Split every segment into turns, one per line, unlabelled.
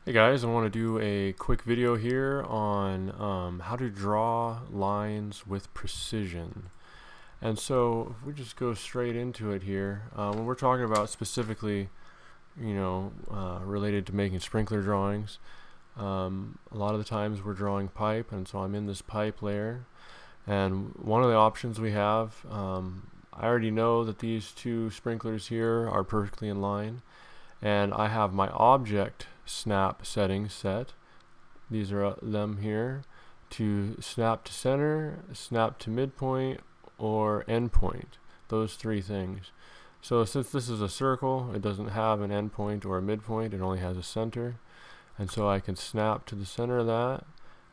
Hey guys, I want to do a quick video here on how to draw lines with precision. And so if we just go straight into it here, when we're talking about specifically, related to making sprinkler drawings, a lot of the times we're drawing pipe, and so I'm in this pipe layer. And one of the options we have, I already know that these two sprinklers here are perfectly in line, and I have my object snap settings set. These are them here to snap to center, snap to midpoint, or endpoint. Those three things. So since this is a circle, it doesn't have an endpoint or a midpoint, it only has a center. And so I can snap to the center of that,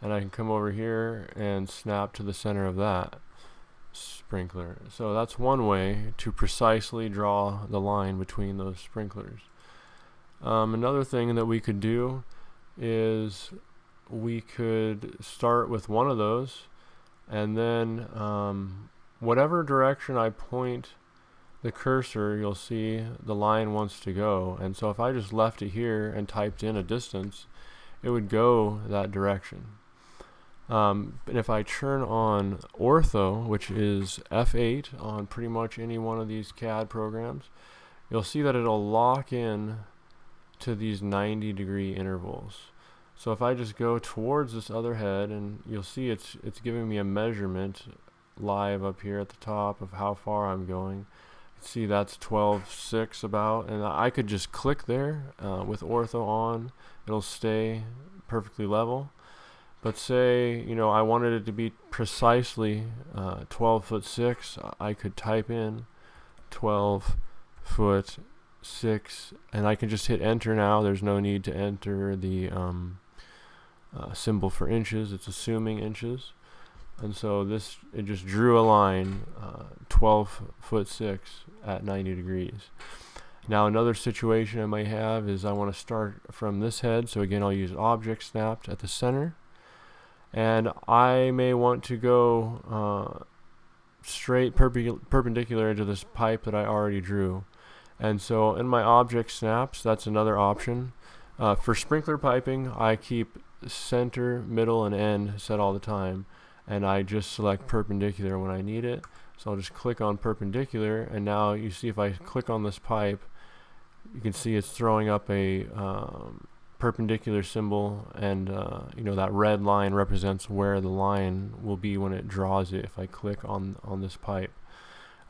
and I can come over here and snap to the center of that sprinkler. So that's one way to precisely draw the line between those sprinklers. Another thing that we could do is we could start with one of those, and then whatever direction I point the cursor, you'll see the line wants to go. And so if I just left it here and typed in a distance, it would go that direction. But if I turn on ortho, which is F8 on pretty much any one of these CAD programs, you'll see that it'll lock in to these 90-degree intervals. So if I just go towards this other head, and you'll see it's giving me a measurement live up here at the top of how far I'm going. You can see that's 12.6 about, and I could just click there with ortho on. It'll stay perfectly level. But say I wanted it to be precisely 12'6", I could type in 12'6", and I can just hit enter now. There's no need to enter the symbol for inches. It's assuming inches. And so it just drew a line 12'6" at 90 degrees. Now another situation I might have is I want to start from this head. So again, I'll use object snapped at the center. And I may want to go straight perpendicular into this pipe that I already drew. And so in my object snaps, that's another option. For sprinkler piping, I keep center, middle, and end set all the time. And I just select perpendicular when I need it. So I'll just click on perpendicular, and now you see if I click on this pipe, you can see it's throwing up a perpendicular symbol, and that red line represents where the line will be when it draws it if I click on this pipe.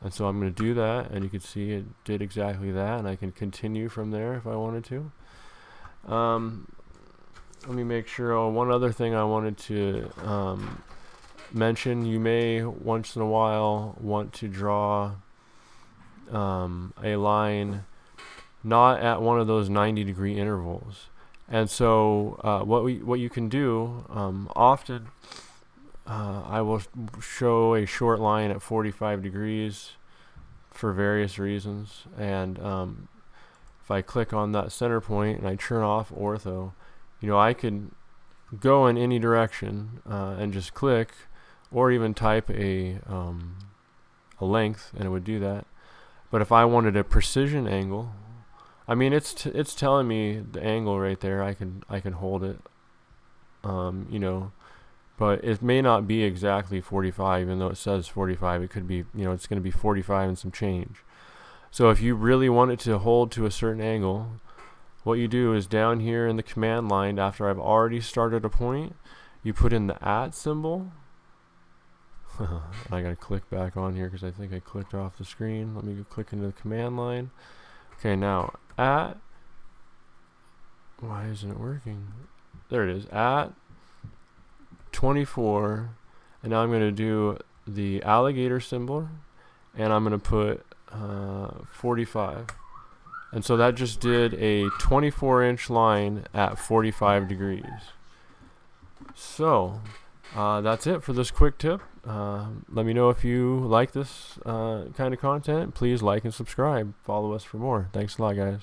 And so I'm going to do that, and you can see it did exactly that, and I can continue from there if I wanted to. Let me make sure. One other thing I wanted to mention, you may once in a while want to draw a line not at one of those 90-degree intervals. And so what you can do, often I will show a short line at 45 degrees for various reasons. And if I click on that center point and I turn off ortho, I could go in any direction and just click, or even type a length, and it would do that. But if I wanted a precision angle, it's telling me the angle right there. I can hold it, but it may not be exactly 45, even though it says 45. It could be, it's going to be 45 and some change. So if you really want it to hold to a certain angle, what you do is down here in the command line, after I've already started a point, you put in the at symbol. I gotta click back on here because I think I clicked off the screen. Let me go click into the command line. Okay, now at, why isn't it working? There it is, at 24, and now I'm going to do the alligator symbol, and I'm going to put 45. And so that just did a 24-inch line at 45 degrees. So that's it for this quick tip. Let me know if you like this kind of content. Please like and subscribe. Follow us for more. Thanks a lot, guys.